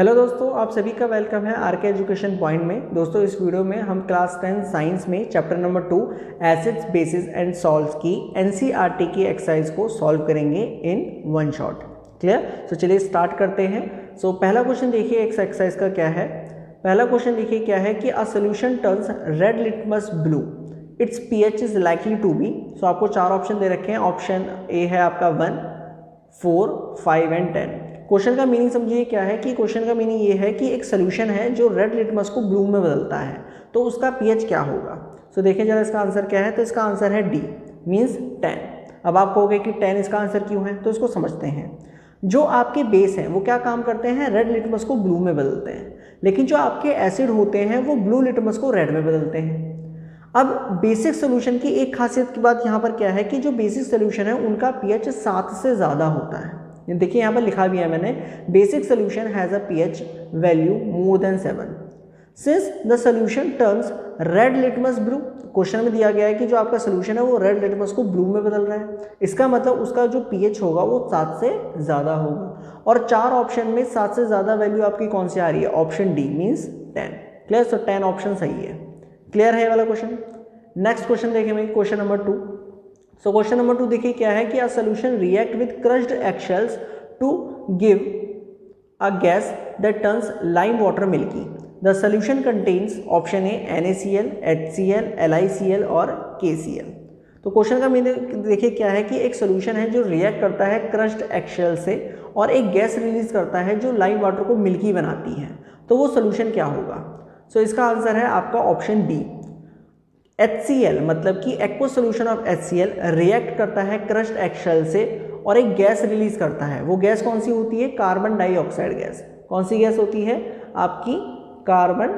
Hello दोस्तों, आप सभी का वेलकम है आर के एजुकेशन पॉइंट में। दोस्तों इस वीडियो में हम क्लास 10 साइंस में chapter number 2 acids bases and salts की एनसीईआरटी की एक्सरसाइज को सॉल्व करेंगे इन वन शॉट। क्लियर? तो चलिए स्टार्ट करते हैं। पहला क्वेश्चन देखिए इस एक्सरसाइज का क्या है। पहला क्वेश्चन देखिए क्या है कि a solution turns red litmus blue, its pH is likely to be. आपको चार ऑप्शन दे रखे हैं। ऑप्शन ए है आपका 1, 4, 5 एंड 10। क्वेश्चन का मीनिंग समझिए क्या है कि क्वेश्चन का मीनिंग ये है कि एक सोल्यूशन है जो रेड लिटमस को ब्लू में बदलता है, तो उसका पीएच क्या होगा। देखिए जरा इसका आंसर क्या है। तो इसका आंसर है डी, मीन्स 10। अब आप कहोगे कि 10 इसका आंसर क्यों है, तो इसको समझते हैं। जो आपके बेस हैं वो क्या काम करते हैं, रेड लिटमस को ब्लू में बदलते हैं, लेकिन जो आपके एसिड होते हैं वो ब्लू लिटमस को रेड में बदलते हैं। अब बेसिक सोल्यूशन की एक खासियत की बात यहाँ पर क्या है कि जो बेसिक सोल्यूशन है उनका पीएच 7 से ज़्यादा होता है। देखिए यहाँ पर लिखा भी है मैंने, basic solution has a pH value more than 7 since the solution turns red litmus blue. Question में दिया गया है कि जो आपका सोल्यूशन है वो रेड लिटमस को ब्लू में बदल रहा है, इसका मतलब उसका जो पीएच होगा वो 7 से ज़्यादा होगा। और चार ऑप्शन में 7 से ज़्यादा वैल्यू आपकी कौन सी आ रही है, option D means 10। Clear? 10 option सही है। क्लियर है ये वाला क्वेश्चन। नेक्स्ट क्वेश्चन देखें भाई, क्वेश्चन नंबर 2। क्वेश्चन नंबर 2 देखिए क्या है कि a solution react with crushed eggshells to give a gas that turns lime water milky. The solution contains option A NaCl, HCl, LiCl और KCl। तो question का meaning देखिए क्या है कि एक सोल्यूशन है जो रिएक्ट करता है क्रश्ड एगशेल से और एक गैस रिलीज करता है जो लाइम वाटर को मिल्की बनाती है, तो वो सोल्यूशन क्या होगा। इसका आंसर है आपका ऑप्शन बी, HCl, मतलब कि aqua solution of HCl react करता है क्रश्ड एगशेल से और एक गैस रिलीज करता है। वो गैस कौन सी होती है, कार्बन डाइऑक्साइड गैस। कौन सी गैस होती है आपकी, कार्बन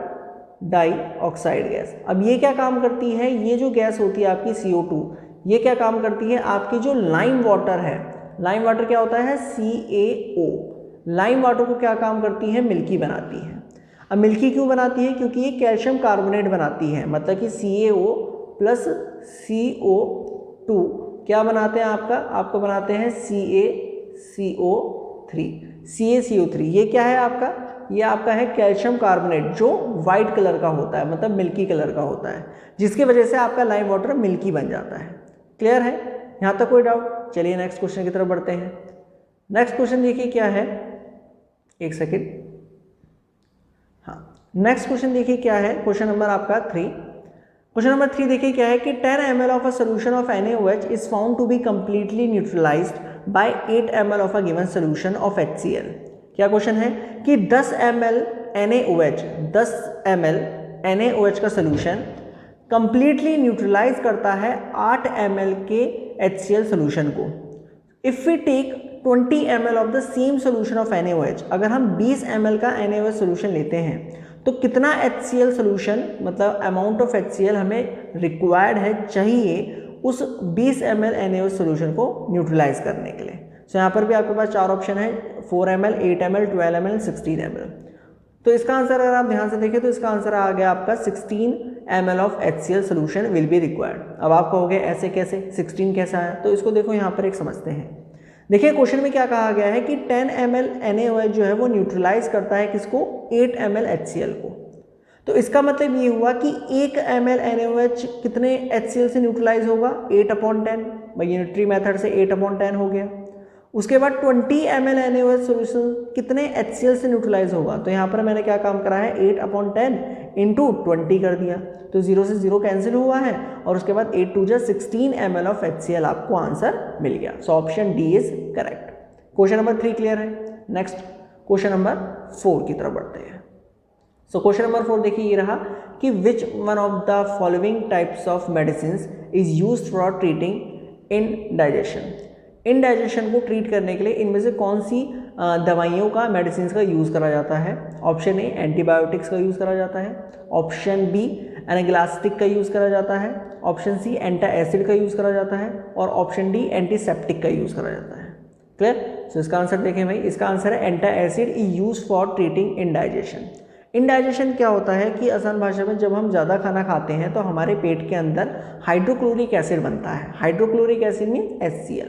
डाइऑक्साइड गैस। अब ये क्या काम करती है, ये जो गैस होती है आपकी CO2, ये क्या काम करती है, आपकी जो लाइम वाटर है, लाइम वाटर क्या होता है, CaO, लाइम वाटर को क्या काम करती है, मिल्की बनाती है। अब मिल्की क्यों बनाती है, क्योंकि ये कैल्शियम कार्बोनेट बनाती है, मतलब कि CaO प्लस CO2 क्या बनाते हैं आपको बनाते हैं CaCO3। ये क्या है आपका, ये आपका है कैल्शियम कार्बोनेट जो वाइट कलर का होता है, मतलब मिल्की कलर का होता है, जिसकी वजह से आपका लाइम वाटर मिल्की बन जाता है। क्लियर है यहाँ तक कोई डाउट? चलिए नेक्स्ट क्वेश्चन की तरफ बढ़ते हैं। नेक्स्ट क्वेश्चन देखिए क्या है, एक सेकेंड। हाँ, नेक्स्ट क्वेश्चन देखिए क्या है, क्वेश्चन नंबर आपका 3। क्वेश्चन नंबर 3 देखिए क्या है कि 10 ml of a solution of NaOH is found to be completely neutralised by 8 ml of a given solution of HCl। क्या क्वेश्चन है कि 10 ml NaOH का सोल्यूशन कंप्लीटली न्यूट्रलाइज करता है 8 ml के HCl सोल्यूशन को। If we take 20 ml of the same solution of NaOH, अगर हम 20 ml का NaOH सोल्यूशन लेते हैं तो कितना HCl सोल्यूशन, मतलब अमाउंट ऑफ HCl हमें रिक्वायर्ड है, चाहिए उस 20 ml NaOH सोल्यूशन को न्यूट्रलाइज करने के लिए। यहाँ पर भी आपके पास चार ऑप्शन है, 4 ml, 8 ml, 12 ml, 16 ml। तो इसका आंसर अगर आप ध्यान से देखें तो इसका आंसर आ गया आपका 16 ml of HCl solution will be required. अब आप कहोगे ऐसे कैसे, 16 कैसा है, तो इसको देखो यहाँ पर एक समझते हैं। देखिए क्वेश्चन में क्या कहा गया है कि 10 ml NaOH जो है वो न्यूट्रलाइज करता है किसको, 8 ml HCl को। तो इसका मतलब ये हुआ कि 1 ml NaOH कितने HCl से न्यूट्रलाइज होगा, 8/10। भाई यूनिटरी मेथड से 8/10 हो गया। उसके बाद 20 ml NaOH सोल्यूशन कितने HCl से न्यूट्रलाइज होगा, तो यहाँ पर मैंने क्या काम करा है, 8/10 इंटू 20 कर दिया, तो 0 से 0 कैंसिल हुआ है और उसके बाद 8 2 16 ml ऑफ HCl आपको आंसर मिल गया। Option D is correct. Question number 3 clear है। नेक्स्ट क्वेश्चन नंबर 4 की तरफ बढ़ते हैं। क्वेश्चन नंबर 4 देखिए ये रहा कि which one of the following types of medicine is used for treating indigestion. Indigestion को ट्रीट करने के लिए इनमें से कौन सी दवाइयों का, मेडिसिन का यूज़ करा जाता है। ऑप्शन ए एंटीबायोटिक्स का यूज़ करा जाता है, ऑप्शन बी एनाग्लास्टिक का यूज़ करा जाता है, ऑप्शन सी एंटा एसिड का यूज़ करा जाता है और ऑप्शन डी एंटीसेप्टिक का यूज़ करा जाता है। क्लियर? इसका आंसर देखें भाई, इसका आंसर है antacid is use for treating indigestion. Indigestion क्या होता है कि आसान भाषा में जब हम ज़्यादा खाना खाते हैं तो हमारे पेट के अंदर हाइड्रोक्लोरिक एसिड बनता है। Hydrochloric acid mean HCl।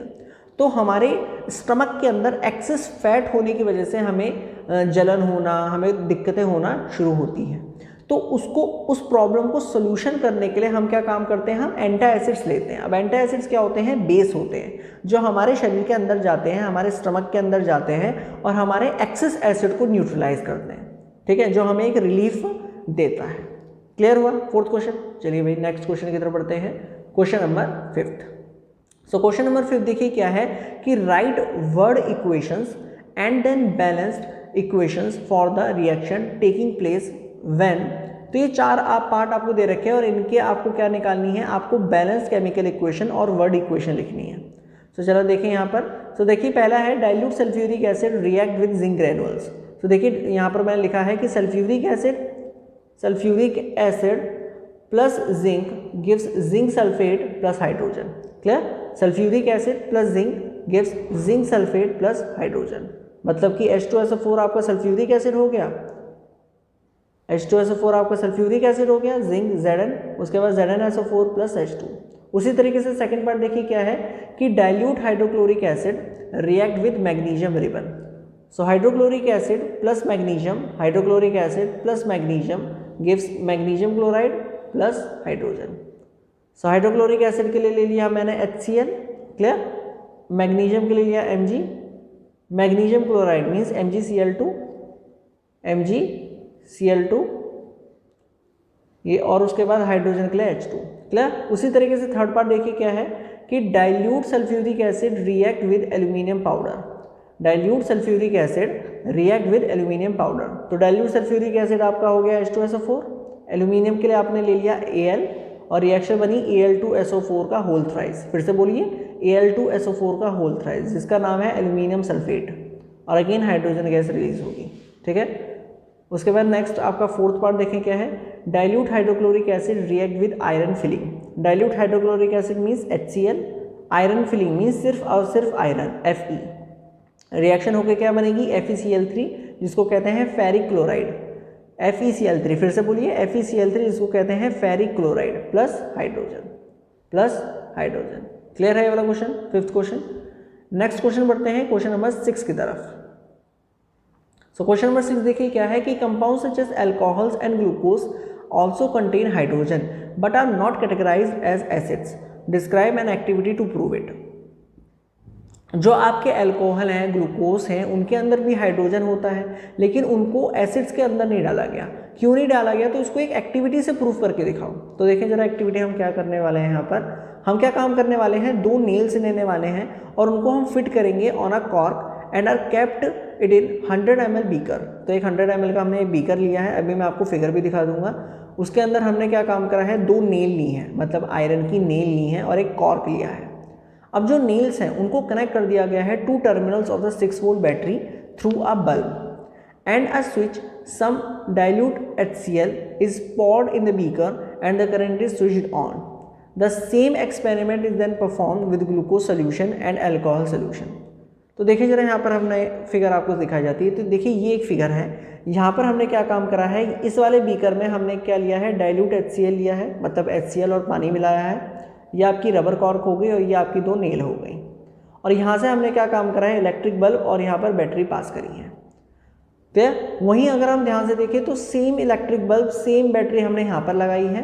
तो हमारे स्टमक के अंदर एक्सेस फैट होने की वजह से हमें जलन होना, हमें दिक्कतें होना शुरू होती हैं। तो उस प्रॉब्लम को सोल्यूशन करने के लिए हम क्या काम करते हैं, हम एंटासिड्स लेते हैं। अब एंटासिड्स क्या होते हैं, बेस होते हैं जो हमारे शरीर के अंदर जाते हैं, हमारे स्टमक के अंदर जाते हैं और हमारे एक्सेस एसिड को न्यूट्रलाइज करते हैं, ठीक है, जो हमें एक रिलीफ देता है। क्लियर हुआ फोर्थ क्वेश्चन। चलिए भाई नेक्स्ट क्वेश्चन की तरफ बढ़ते हैं, question number 5। So question number 5 देखिए क्या है कि write word equations and then balanced equations for the reaction taking place when. तो ये 4 पार्ट आपको दे रखे हैं और इनके आपको क्या निकालनी है, आपको बैलेंस केमिकल इक्वेशन और वर्ड इक्वेशन लिखनी है। तो चलो देखें यहाँ पर। तो देखिए पहला है dilute sulphuric acid react with zinc granules. तो देखिए यहाँ पर मैंने लिखा है कि sulphuric acid plus zinc gives zinc sulphate plus hydrogen. Clear, sulphuric acid plus zinc gives zinc sulphate plus hydrogen, मतलब कि H2SO4 आपका सल्फ्यूरिक एसिड हो गया, H2SO4 आपका सल्फ्यूरिक एसिड हो गया, जिंक Zn, उसके बाद ZnSO4 प्लस H2। उसी तरीके से सेकंड पार्ट देखिए क्या है कि dilute hydrochloric acid react with magnesium ribbon. So hydrochloric acid plus magnesium, hydrochloric acid plus magnesium gives magnesium chloride plus hydrogen. So hydrochloric acid के लिए ले लिया मैंने HCl, क्लियर, मैग्नीशियम के लिए लिया Mg, magnesium chloride means MgCl2, ये, और उसके बाद हाइड्रोजन के लिए H2। क्लियर। उसी तरीके से थर्ड पार्ट देखिए क्या है कि dilute sulphuric acid react with aluminium powder, dilute sulphuric acid react with aluminium powder. तो डाइल्यूट सल्फ्यूरिक एसिड आपका हो गया H2SO4, एल्यूमिनियम के लिए आपने ले लिया Al और रिएक्शन बनी Al2SO4 का होल थ्राइस। फिर से बोलिए Al2SO4 का होल थ्राइस, जिसका नाम है एल्यूमिनियम सल्फेट, और अगेन हाइड्रोजन गैस रिलीज होगी, ठीक है। उसके बाद नेक्स्ट आपका फोर्थ पार्ट देखें क्या है, dilute hydrochloric acid react with iron filling. Dilute hydrochloric acid means HCl, iron filling means सिर्फ और सिर्फ आयरन Fe। रिएक्शन होकर क्या बनेगी FeCl3, जिसको कहते हैं फेरिक क्लोराइड, FeCl3, फिर से बोलिए FeCl3, जिसको कहते हैं ferric chloride plus hydrogen, clear है ये वाला question, fifth question. Next question बढ़ते हैं क्वेश्चन नंबर 6 की तरफ। सो क्वेश्चन नंबर 6 देखिए क्या है कि compound such as alcohols and glucose also contain hydrogen but are not categorised as acids, describe an activity to prove it. जो आपके अल्कोहल हैं, ग्लूकोज हैं, उनके अंदर भी हाइड्रोजन होता है, लेकिन उनको एसिड्स के अंदर नहीं डाला गया। क्यों नहीं डाला गया, तो इसको एक एक्टिविटी से प्रूफ करके दिखाओ। तो देखें जरा एक्टिविटी हम क्या करने वाले हैं। यहाँ पर हम क्या काम करने वाले हैं, 2 नेल्स लेने वाले हैं और उनको हम फिट करेंगे on a cork and are kept it in 100 ml beaker. तो एक 100 ml का हमने एक बीकर लिया है, अभी मैं आपको फिगर भी दिखा दूंगा। उसके अंदर हमने क्या काम करा है, 2 नेल ली हैं, मतलब आयरन की नेल ली हैं और एक कॉर्क लिया है। अब जो नेल्स हैं उनको कनेक्ट कर दिया गया है 2 terminals of the 6 volt battery through a bulb and a switch, some dilute HCl is poured in the beaker and the current is switched on. The same experiment is then performed with glucose solution and alcohol solution. तो देखिए जरा यहाँ पर हमने figure आपको दिखाई जाती है। तो देखिए ये एक फिगर है, यहाँ पर हमने क्या काम करा है, इस वाले बीकर में हमने क्या लिया है, डाइल्यूट HCl लिया है, मतलब HCl और पानी मिलाया है। ये आपकी रबर कॉर्क हो गई और ये आपकी 2 नेल हो गई। और यहाँ से हमने क्या काम करा है, इलेक्ट्रिक बल्ब और यहाँ पर बैटरी पास करी है। तो वहीं अगर हम ध्यान से देखें तो same electric bulb, same battery हमने यहाँ पर लगाई है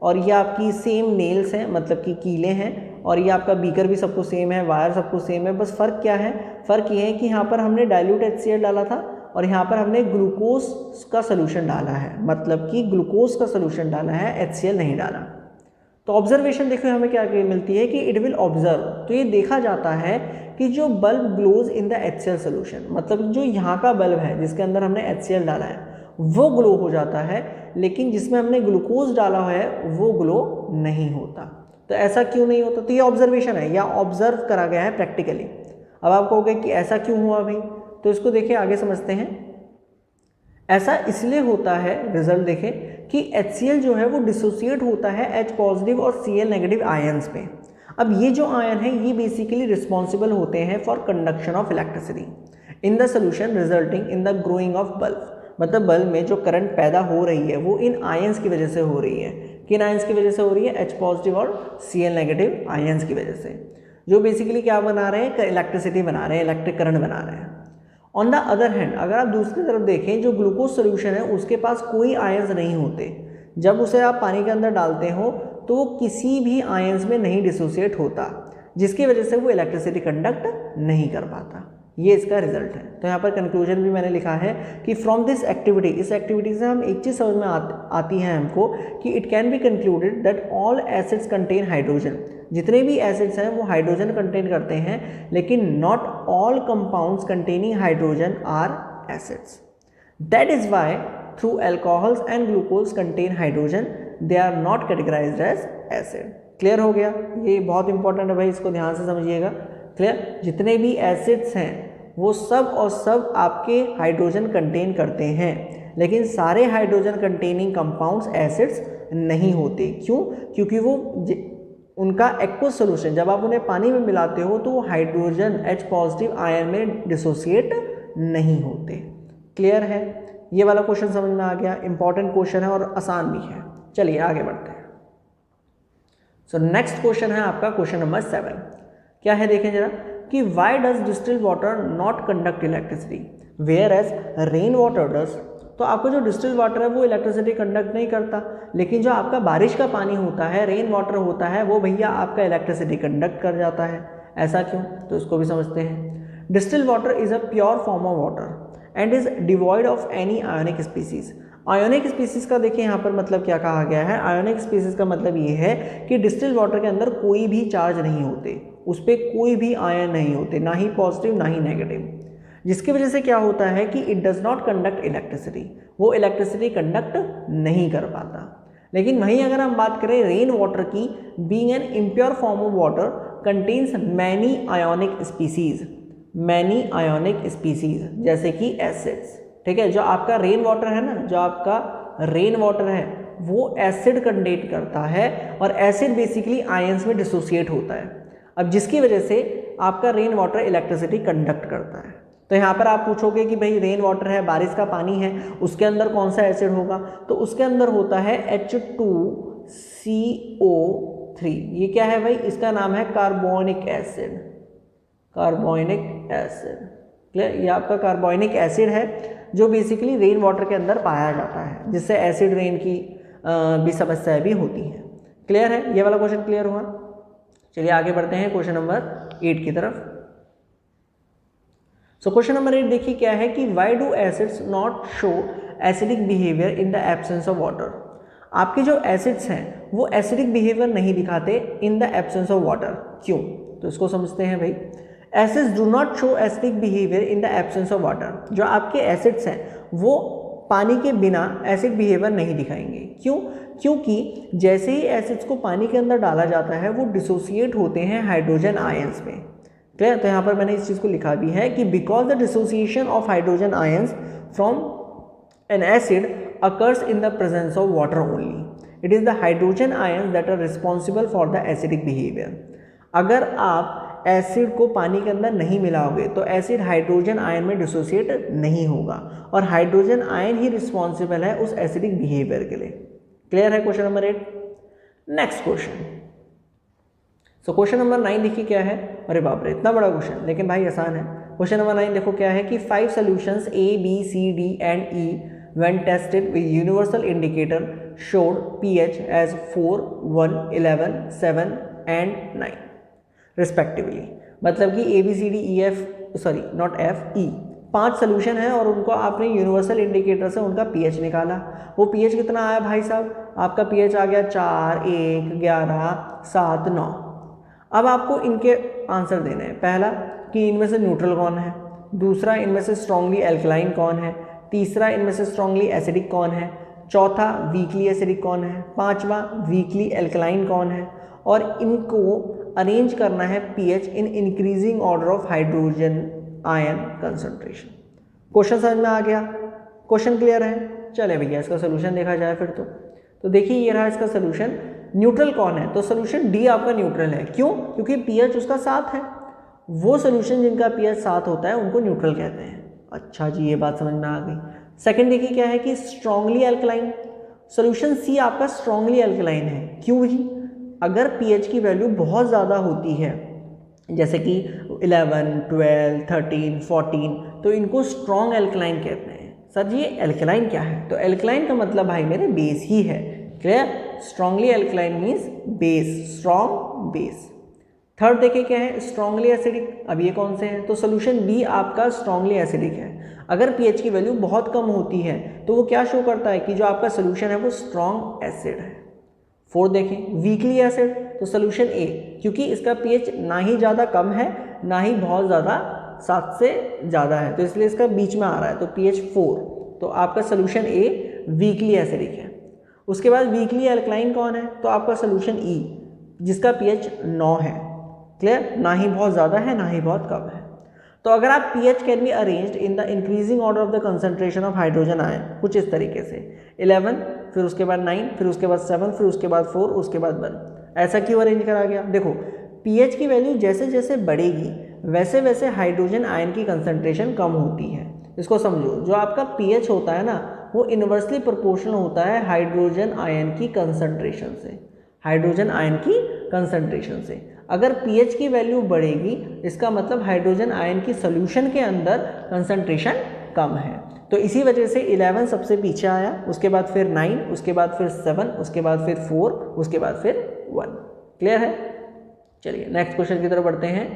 और ये आपकी सेम नेल्स हैं, मतलब कि कीले हैं, और ये आपका बीकर भी सबको सेम है, वायर सबको सेम है। बस फ़र्क क्या है, फ़र्क ये है कि यहाँ पर हमने डाइल्यूट HCl डाला था और यहाँ पर हमने ग्लूकोज का सोल्यूशन डाला है, मतलब कि ग्लूकोज का सोल्यूशन डाला है, HCl नहीं डाला। तो ऑब्जर्वेशन देखो हमें क्या मिलती है कि इट विल ऑब्जर्व। तो ये देखा जाता है कि जो bulb glows in the HCl solution, मतलब जो यहाँ का बल्ब है जिसके अंदर हमने HCl डाला है वो ग्लो हो जाता है, लेकिन जिसमें हमने ग्लूकोज डाला है वो ग्लो नहीं होता। तो ऐसा क्यों नहीं होता, तो ये ऑब्जर्वेशन है या ऑब्जर्व करा गया है प्रैक्टिकली। अब आप कहोगे कि ऐसा क्यों हुआ भाई, तो इसको देखिए आगे समझते हैं। ऐसा इसलिए होता है, रिजल्ट देखें कि HCl जो है वो डिसोसिएट होता है H पॉजिटिव और Cl नेगेटिव आयंस पे। अब ये जो आयन है ये बेसिकली रिस्पॉन्सिबल होते हैं for conduction of electricity in the solution resulting in the growing of bulb. मतलब बल्ब में जो करंट पैदा हो रही है वो इन आयंस की वजह से हो रही है। किन आयंस की वजह से हो रही है, H पॉजिटिव और Cl नेगेटिव आयंस की वजह से, जो बेसिकली क्या बना रहे हैं, इलेक्ट्रिसिटी बना रहे हैं, इलेक्ट्रिक करंट बना रहे हैं। ऑन द अदर हैंड अगर आप दूसरी तरफ देखें, जो ग्लूकोज सोल्यूशन है उसके पास कोई आयंस नहीं होते। जब उसे आप पानी के अंदर डालते हो तो वो किसी भी आयंस में नहीं डिसोसिएट होता, जिसकी वजह से वो इलेक्ट्रिसिटी कंडक्ट नहीं कर पाता। ये इसका रिजल्ट है। तो यहाँ पर कंक्लूजन भी मैंने लिखा है कि फ्रॉम दिस एक्टिविटी, इस एक्टिविटी से हम एक चीज़ समझ में आती है हमको कि it can be concluded that all acids contain hydrogen. जितने भी एसिड्स हैं वो हाइड्रोजन कंटेन करते हैं, लेकिन not all compounds containing hydrogen are acids. That is why through alcohols and glucose contain hydrogen, they are not categorised as acid. Clear हो गया? ये बहुत इंपॉर्टेंट है भाई, इसको ध्यान से समझिएगा। क्लियर? जितने भी एसिड्स हैं वो सब और सब आपके हाइड्रोजन कंटेन करते हैं, लेकिन सारे हाइड्रोजन कंटेनिंग कंपाउंड्स एसिड्स नहीं होते। क्यों? क्योंकि वो उनका एक्वस सोल्यूशन, जब आप उन्हें पानी में मिलाते हो तो वो हाइड्रोजन H पॉजिटिव आयन में डिसोसिएट नहीं होते। क्लियर है? ये वाला क्वेश्चन समझ में आ गया। इंपॉर्टेंट क्वेश्चन है और आसान भी है। चलिए आगे बढ़ते हैं। सो नेक्स्ट क्वेश्चन है आपका क्वेश्चन नंबर 7। क्या है देखें जरा कि why does distilled water not conduct electricity whereas rain water does. तो आपको जो डिस्टिल्ड वाटर है वो इलेक्ट्रिसिटी कंडक्ट नहीं करता, लेकिन जो आपका बारिश का पानी होता है, रेन वाटर होता है, वो भैया आपका इलेक्ट्रिसिटी कंडक्ट कर जाता है। ऐसा क्यों? तो इसको भी समझते हैं। Distilled water is a pure form of water and is devoid of any ionic species. Ionic species का देखिए यहाँ पर मतलब क्या कहा गया है। आयोनिक स्पीसीज का मतलब ये है कि डिस्टिल्ड वाटर के अंदर कोई भी चार्ज नहीं होते, उस पर कोई भी आयन नहीं होते, ना ही पॉजिटिव ना ही नेगेटिव, जिसकी वजह से क्या होता है कि it does not conduct electricity, वो इलेक्ट्रिसिटी कंडक्ट नहीं कर पाता। लेकिन वहीं अगर हम बात करें रेन वाटर की, being an impure form of water contains many ionic species, many ionic species जैसे कि एसिड्स। ठीक है, जो आपका रेन वाटर है ना, जो आपका रेन वाटर है वो एसिड कंटेन करता है और एसिड बेसिकली आयंस में डिसोसिएट होता है। अब जिसकी वजह से आपका रेन वाटर इलेक्ट्रिसिटी कंडक्ट करता है। तो यहाँ पर आप पूछोगे कि भाई रेन वाटर है, बारिश का पानी है, उसके अंदर कौन सा एसिड होगा? तो उसके अंदर होता है H2CO3। ये क्या है भाई? इसका नाम है carbonic acid. Carbonic acid, clear? ये आपका कार्बोनिक एसिड है जो बेसिकली रेन वाटर के अंदर पाया जाता है, जिससे एसिड रेन की भी समस्याएं भी होती हैं। क्लियर है? ये वाला क्वेश्चन क्लियर हुआ? चलिए आगे बढ़ते हैं क्वेश्चन नंबर 8 की तरफ। सो क्वेश्चन नंबर 8 देखिए क्या है कि why do acids not show acidic behaviour in the absence of water. आपके जो एसिड्स हैं वो एसिडिक बिहेवियर नहीं दिखाते in the absence of water. क्यों? तो इसको समझते हैं भाई। Acids do not show acidic behaviour in the absence of water. जो आपके एसिड्स हैं वो पानी के बिना एसिड बिहेवियर नहीं दिखाएंगे। क्यों? क्योंकि जैसे ही एसिड्स को पानी के अंदर डाला जाता है वो डिसोसिएट होते हैं हाइड्रोजन आयंस में। क्लियर? तो यहाँ पर मैंने इस चीज़ को लिखा भी है कि because the dissociation of hydrogen ions from an acid occurs in the presence of water only, it is the hydrogen ions that are responsible for the acidic behaviour. अगर आप एसिड को पानी के अंदर नहीं मिलाओगे तो एसिड हाइड्रोजन आयन में dissociate नहीं होगा और हाइड्रोजन आयन ही रिस्पॉन्सिबल है उस एसिडिक बिहेवियर के लिए। क्लियर है क्वेश्चन नंबर 8? Next question. सो क्वेश्चन नंबर 9 देखिए क्या है। अरे बाप रे, इतना बड़ा क्वेश्चन, लेकिन भाई आसान है। क्वेश्चन नंबर 9 देखो क्या है कि 5 solutions A, B, C, D and E when tested with universal indicator showed pH as 4, 1, 11, 7 and 9 respectively. मतलब कि ABCDEF sorry not F E 5 solution है और उनको आपने यूनिवर्सल इंडिकेटर से उनका pH निकाला। वो pH कितना आया भाई साहब? आपका pH आ गया 4, 1, 11, 7, 9। अब आपको इनके आंसर देने हैं। पहला कि इनमें से न्यूट्रल कौन है, दूसरा इनमें से स्ट्रांगली एल्कलाइन कौन है, तीसरा इनमें से स्ट्रांगली एसिडिक कौन है, चौथा वीकली एसिडिक कौन है, पांचवा वीकली एल्कलाइन कौन है, और इनको अरेंज करना है pH in increasing order of hydrogen ion concentration. Question समझ में आ गया? क्वेश्चन क्लियर है? चले भैया इसका सोल्यूशन देखा जाए फिर तो देखिए ये रहा इसका सोल्यूशन। न्यूट्रल कौन है? तो सोल्यूशन डी आपका न्यूट्रल है। क्यों? क्योंकि pH उसका 7 है। वो सोल्यूशन जिनका pH 7 होता है उनको न्यूट्रल कहते हैं। अच्छा जी, ये बात समझ में आ गई। सेकंड देखिए क्या है कि स्ट्रांगली एल्कलाइन। सोल्यूशन सी आपका स्ट्रांगली एल्कलाइन है। क्यों जी? अगर pH की वैल्यू बहुत ज़्यादा होती है जैसे कि 11, 12, 13, 14, तो इनको स्ट्रॉन्ग एल्कलाइन कहते हैं। सर जी ये एल्कलाइन क्या है? तो एल्कलाइन का मतलब भाई मेरे बेस ही है। Clear? Strongly alkaline means base, strong base. Third देखिए क्या है, स्ट्रांगली एसिडिक। अब ये कौन से हैं? तो सोल्यूशन बी आपका स्ट्रांगली एसिडिक है। अगर पीएच की वैल्यू बहुत कम होती है तो वो क्या शो करता है कि जो आपका सोल्यूशन है वो स्ट्रॉन्ग एसिड है। फोर्थ देखें, वीकली एसिड, तो सोल्यूशन ए, क्योंकि इसका पीएच ना ही ज़्यादा कम है ना ही बहुत ज़्यादा 7 से ज़्यादा है, तो इसलिए इसका बीच में आ रहा है, तो पीएच 4, तो आपका सोल्यूशन ए वीकली एसिडिक है। उसके बाद वीकली एल्कलाइन कौन है? तो आपका सोल्यूशन ई, जिसका पीएच 9 है। क्लियर? ना ही बहुत ज़्यादा है ना ही बहुत कम है। तो अगर आप pH can be arranged in the increasing order of the concentration of hydrogen ion, कुछ इस तरीके से 11, फिर उसके बाद 9, फिर उसके बाद 7, फिर उसके बाद 4, उसके बाद 1। ऐसा क्यों अरेंज करा गया? देखो pH की वैल्यू जैसे जैसे बढ़ेगी वैसे वैसे हाइड्रोजन आयन की कंसंट्रेशन कम होती है। इसको समझो, जो आपका pH होता है ना वो इन्वर्सली प्रोपोर्शनल होता है हाइड्रोजन आयन की कंसंट्रेशन से, हाइड्रोजन आयन की कंसंट्रेशन से। अगर pH की वैल्यू बढ़ेगी इसका मतलब हाइड्रोजन आयन की सॉल्यूशन के अंदर कंसंट्रेशन कम है। तो इसी वजह से 11 सबसे पीछे आया, उसके बाद फिर 9, उसके बाद फिर 7, उसके बाद फिर 4, उसके बाद फिर 1। क्लियर है? चलिए नेक्स्ट क्वेश्चन की तरफ बढ़ते हैं।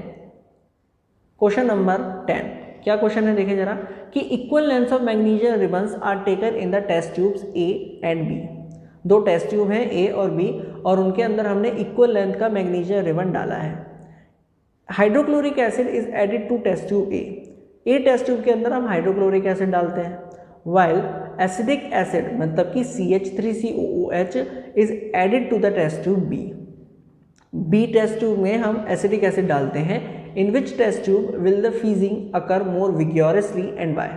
Question number 10। क्या क्वेश्चन है देखिए जरा, कि equal length of magnesium ribbons are taken in the test tubes A and B. दो टेस्ट ट्यूब हैं ए और बी और उनके अंदर हमने इक्वल लेंथ का मैग्नीशियम रिबन डाला है। Hydrochloric acid is added to test tube A test tube के अंदर हम हाइड्रोक्लोरिक एसिड डालते हैं, वाइल एसिडिक एसिड मतलब कि CH3COOH is added to the test tube B test tube में हम एसिडिक एसिड डालते हैं। In which test tube will the fizzing occur more vigorously and why?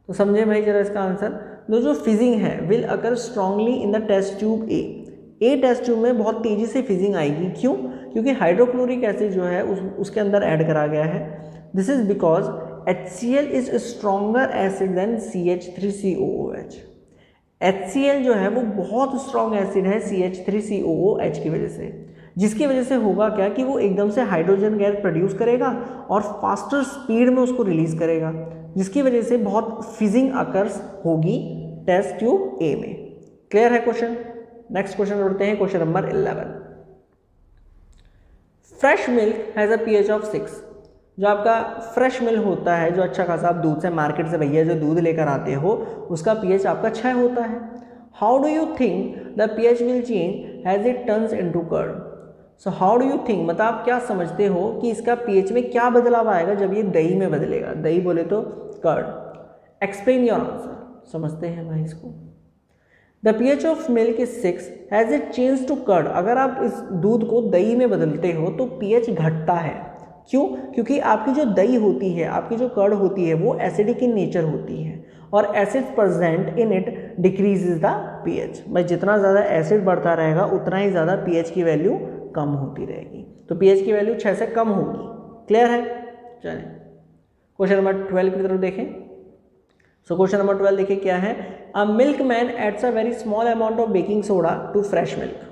तो समझे भाई जरा इसका आंसर। जो फिजिंग है will occur strongly in the test tube A test tube में बहुत तेजी से फिजिंग आएगी। क्यों? क्योंकि हाइड्रोक्लोरिक एसिड जो है उसके अंदर ऐड करा गया है। This is because HCl is stronger acid than CH3COOH। HCl जो है वो बहुत स्ट्रॉन्ग एसिड है CH3COOH की वजह से, जिसकी वजह से होगा क्या कि वो एकदम से हाइड्रोजन गैस प्रोड्यूस करेगा और फास्टर स्पीड में उसको रिलीज करेगा, जिसकी वजह से बहुत फिजिंग अकर्स होगी टेस्ट ट्यूब ए में। क्लियर है क्वेश्चन? नेक्स्ट क्वेश्चन बढ़ते हैं, question number 11। Fresh milk has a pH of 6। जो आपका फ्रेश मिल्क होता है, जो अच्छा खासा आप दूध से मार्केट से भैया जो दूध लेकर आते हो, उसका pH आपका 6 होता है। How do you think the pH will change has it turns into curd? So how do you think, मतलब आप क्या समझते हो कि इसका pH में क्या बदलाव आएगा जब ये दही में बदलेगा? दही बोले तो कर्ड। Explain your answer. समझते हैं भाई इसको। The pH of milk is 6 has it change to curd. अगर आप इस दूध को दही में बदलते हो तो pH घटता है। क्यों? क्योंकि आपकी जो दही होती है, आपकी जो कर्ड होती है वो एसिडिक इन नेचर होती है और acid present in it decreases the pH। भाई जितना ज़्यादा एसिड बढ़ता रहेगा उतना ही ज़्यादा pH की वैल्यू कम होती रहेगी। तो pH की वैल्यू 6 से कम होगी। क्लियर है? चलें क्वेश्चन नंबर 12 की तरफ देखें। सो क्वेश्चन नंबर 12 देखिए क्या है, a milkman adds a very small amount of baking soda to fresh milk.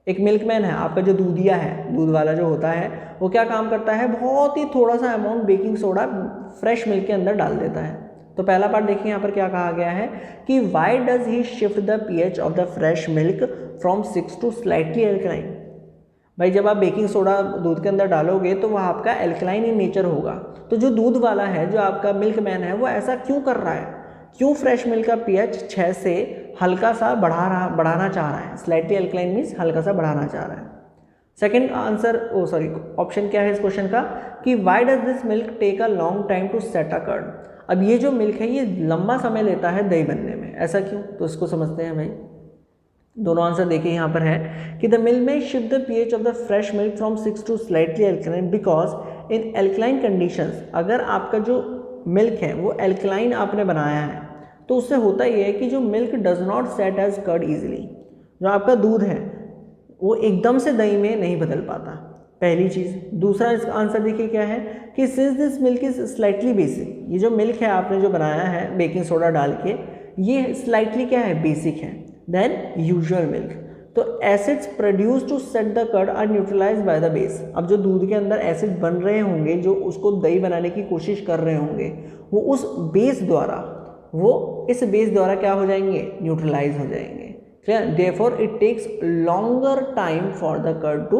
एक मिल्कमैन है, आपका जो दूधिया है, दूध वाला जो होता है, वो क्या काम करता है, बहुत ही थोड़ा सा amount baking soda fresh milk के अंदर डाल देता है। तो पहला पार्ट देखिए यहाँ पर क्या कहा गया है कि why does he shift the pH of the fresh milk from 6 to slightly alkaline. भाई जब आप बेकिंग सोडा दूध के अंदर डालोगे तो वह आपका एल्कलाइन इन नेचर होगा। तो जो दूध वाला है, जो आपका मिल्कमैन है, वो ऐसा क्यों कर रहा है? क्यों फ्रेश मिल्क का pH 6 से हल्का सा बढ़ाना चाह रहा है? स्लाइटली एल्कलाइन मीन्स हल्का सा बढ़ाना चाह रहा है। सेकंड आंसर ऑप्शन क्या है इस क्वेश्चन का कि why does this milk take a long time to set a curd. अब ये जो मिल्क है ये लंबा समय लेता है दही बनने में, ऐसा क्यों? तो इसको समझते हैं भाई। दोनों आंसर देखिए यहाँ पर है कि द मिल्क में shift the pH of the fresh milk from 6 to slightly alkaline because in alkaline conditions. अगर आपका जो मिल्क है वो एल्कलाइन आपने बनाया है तो उससे होता ये है कि जो milk does not set as curd easily. जो आपका दूध है वो एकदम से दही में नहीं बदल पाता, पहली चीज़। दूसरा इसका आंसर देखिए क्या है कि since this milk is slightly basic, ये जो मिल्क है आपने जो बनाया है बेकिंग सोडा डाल के, ये स्लाइटली क्या है, बेसिक है देन यूजुअल मिल्क। तो acids produce to set the curd are neutralised by the base. अब जो दूध के अंदर एसिड बन रहे होंगे, जो उसको दही बनाने की कोशिश कर रहे होंगे, वो उस बेस द्वारा इस बेस द्वारा क्या हो जाएंगे, न्यूट्रलाइज हो जाएंगे। Clear, therefore it takes longer time for the curd to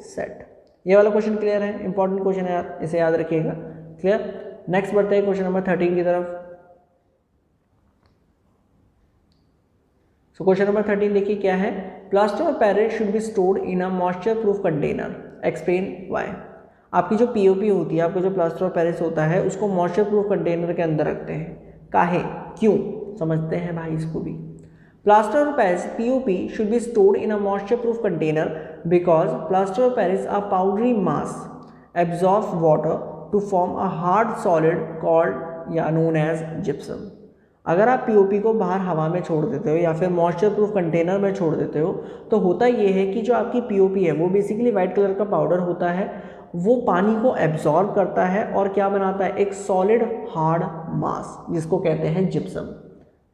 set. ये वाला क्वेश्चन क्लियर है, इंपॉर्टेंट क्वेश्चन है यार, इसे याद रखिएगा। क्लियर, नेक्स्ट बढ़ते हैं क्वेश्चन नंबर 13 की तरफ। सो क्वेश्चन नंबर 13 देखिए क्या है, plaster of Paris should be stored in a moisture proof container, explain why. आपकी जो पीओपी होती है, आपका जो प्लास्टर ऑफ पेरिस होता है, उसको मॉइस्चर प्रूफ कंटेनर के अंदर रखते हैं, काहे, क्यों, समझते हैं भाई इसको भी। Plaster of Paris POP should be stored in a moisture proof container because plaster of Paris are powdery mass absorb water to form a hard solid called या नोन एज जिप्सम। अगर आप पीओपी को बाहर हवा में छोड़ देते हो या फिर मॉइस्चर प्रूफ कंटेनर में छोड़ देते हो, तो होता ये है कि जो आपकी पीओपी है वो बेसिकली वाइट कलर का पाउडर होता है, वो पानी को एब्जॉर्ब करता है और क्या बनाता है, एक सॉलिड हार्ड मास जिसको कहते हैं जिप्सम।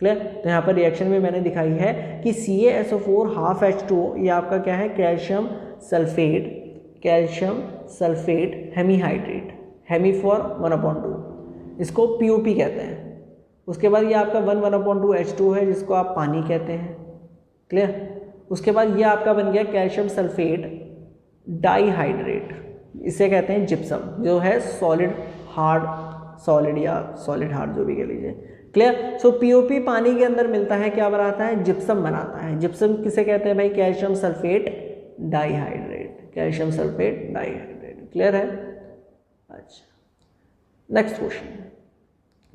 क्लियर, तो यहाँ पर रिएक्शन में मैंने दिखाई है कि CaSO4 हाफ H2O, ये आपका क्या है, calcium sulphate hemihydrate, hemi for 1/2, इसको पीओपी कहते हैं। उसके बाद ये आपका 1/2 H2 है जिसको आप पानी कहते हैं। क्लियर, उसके बाद ये आपका बन गया कैल्शियम सल्फेट डाइहाइड्रेट, इसे कहते हैं जिप्सम, जो है सॉलिड हार्ड जो भी कह लीजिए। क्लियर, सो पीओपी पानी के अंदर मिलता है, क्या बनाता है, जिप्सम बनाता है। जिप्सम किसे कहते हैं भाई, calcium sulphate dihydrate, calcium sulphate dihydrate. Clear है। अच्छा, next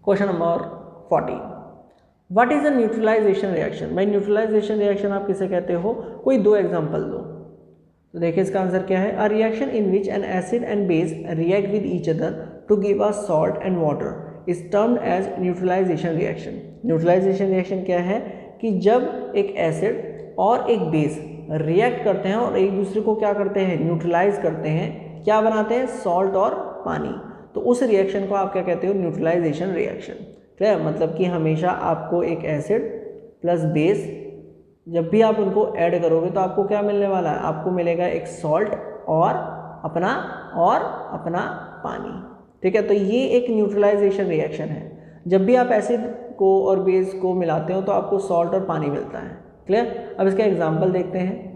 question number 14, what is a neutralisation reaction. भाई न्यूट्रलाइजेशन रिएक्शन आप किसे कहते हो, कोई दो एग्जांपल दो। तो देखिए इसका आंसर क्या है, a reaction in which an acid and base react with each other to give a salt and water is termed as neutralisation reaction. Neutralisation reaction क्या है कि जब एक एसिड और एक बेस रिएक्ट करते हैं और एक दूसरे को क्या करते हैं, न्यूट्रलाइज करते हैं, क्या बनाते हैं, सॉल्ट और पानी, तो उस रिएक्शन को आप क्या कहते हो, न्यूट्रलाइजेशन रिएक्शन। क्लियर, मतलब कि हमेशा आपको एक एसिड प्लस बेस जब भी आप उनको ऐड करोगे तो आपको क्या मिलने वाला है, आपको मिलेगा एक सॉल्ट और अपना पानी। ठीक है, तो ये एक न्यूट्रलाइजेशन रिएक्शन है। जब भी आप एसिड को और बेस को मिलाते हो तो आपको सॉल्ट और पानी मिलता है। क्लियर, अब इसका एग्जांपल देखते हैं।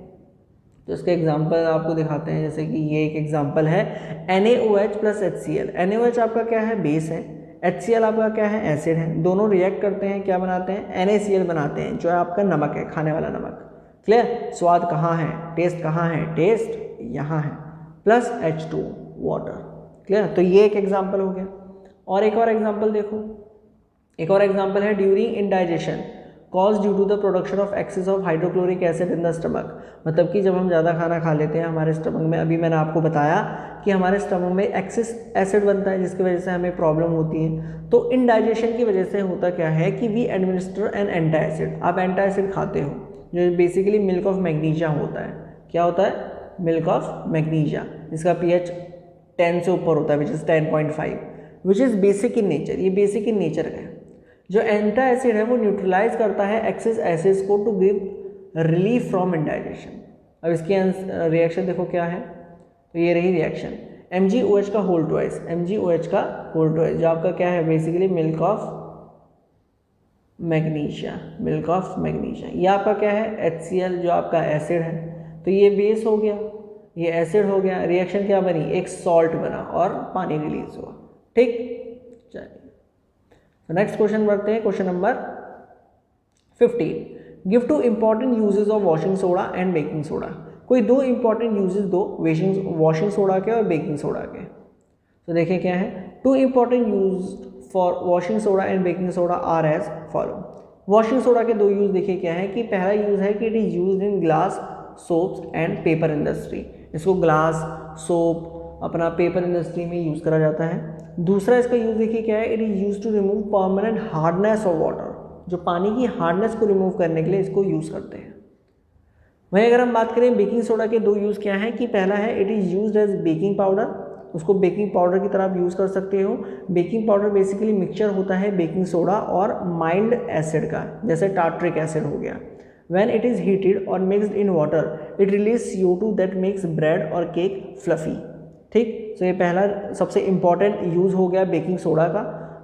तो इसका एग्जांपल आपको दिखाते हैं, जैसे कि ये एक एग्जांपल है NaOH प्लस HCl। NaOH आपका क्या है, बेस है, HCl आपका क्या है, एसिड है। दोनों रिएक्ट करते हैं, क्या बनाते हैं, NaCl बनाते हैं, जो है आपका नमक है, खाने वाला नमक। क्लियर, स्वाद कहाँ है, टेस्ट कहाँ है, टेस्ट यहाँ है, प्लस H2 वाटर। क्लियर, तो ये एक एग्जांपल हो गया। और एक और एग्जांपल देखो, एक और एग्जांपल है during indigestion cause due to the production of excess of hydrochloric acid in the stomach. मतलब कि जब हम ज़्यादा खाना खा लेते हैं हमारे स्टमक में, अभी मैंने आपको बताया कि हमारे स्टमक में एक्सेस एसिड बनता है जिसकी वजह से हमें प्रॉब्लम होती है। तो इंडाइजेशन की वजह से होता क्या है कि वी एडमिनिस्टर एन एंटासिड। आप एंटासिड खाते हो जो बेसिकली मिल्क ऑफ मैग्नीशिया होता है। क्या होता है, मिल्क ऑफ मैग्नीशिया, जिसका pH 10 से ऊपर होता है, which is 10.5, which is basic in nature. ये बेसिक इन नेचर है। जो एंटा एसिड है वो न्यूट्रलाइज करता है एक्सेस एसिड्स को to give relief from indigestion. अब इसकी रिएक्शन देखो क्या है, तो ये रही रिएक्शन MgOH का होल ट्वाइस, MgOH का होल ट्वाइस, जो आपका क्या है, basically milk of magnesia, milk of magnesia. ये आपका क्या है, HCl जो आपका एसिड है। तो ये बेस हो गया, ये एसिड हो गया, रिएक्शन क्या बनी, एक सॉल्ट बना और पानी रिलीज हुआ। ठीक, चलिए तो नेक्स्ट क्वेश्चन बढ़ते हैं, question number 15, give two important uses of washing soda and baking soda. कोई दो इंपॉर्टेंट यूजेस दो वॉशिंग सोडा के और बेकिंग सोडा के। तो देखिए क्या है, two important use for washing soda and baking soda are as follow. Washing soda के दो यूज देखिए क्या है कि पहला यूज है कि it is used in glass, soaps and paper industry. इसको ग्लास, सोप, अपना पेपर इंडस्ट्री में यूज़ करा जाता है। दूसरा इसका यूज़ देखिए क्या है, it is use to remove permanent hardness of water. जो पानी की हार्डनेस को रिमूव करने के लिए इसको यूज़ करते हैं। वहीं अगर हम बात करें बेकिंग सोडा के दो यूज़ क्या हैं कि पहला है it is used as baking powder. उसको बेकिंग पाउडर की तरह आप यूज़ कर सकते हो। बेकिंग पाउडर बेसिकली मिक्सचर होता है बेकिंग सोडा और माइल्ड एसिड का, जैसे टार्ट्रिक एसिड हो गया। When it is heated or mixed in water, it releases CO2 that makes bread और केक fluffy। ठीक, तो ये पहला सबसे इम्पॉर्टेंट यूज़ हो गया बेकिंग सोडा का।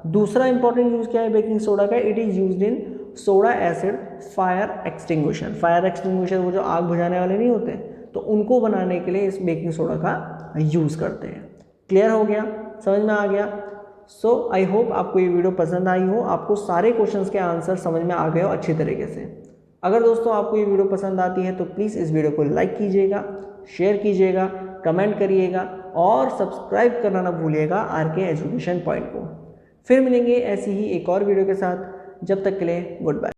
दूसरा इंपॉर्टेंट यूज़ क्या है बेकिंग सोडा का, it is used in soda acid fire extinguishing. Fire extinguisher वो जो आग बुझाने वाले नहीं होते, तो उनको बनाने के लिए इस बेकिंग सोडा का यूज़ करते हैं। क्लियर हो गया, समझ में आ गया। सो आई होप आपको ये वीडियो पसंद आई हो, आपको सारे क्वेश्चंस के आंसर समझ में आ गए हो अच्छी तरीके से। अगर दोस्तों आपको ये वीडियो पसंद आती है तो प्लीज़ इस वीडियो को लाइक कीजिएगा, शेयर कीजिएगा, कमेंट करिएगा और सब्सक्राइब करना ना भूलिएगा आरके एजुकेशन पॉइंट को। फिर मिलेंगे ऐसी ही एक और वीडियो के साथ, जब तक के लिए गुड बाय।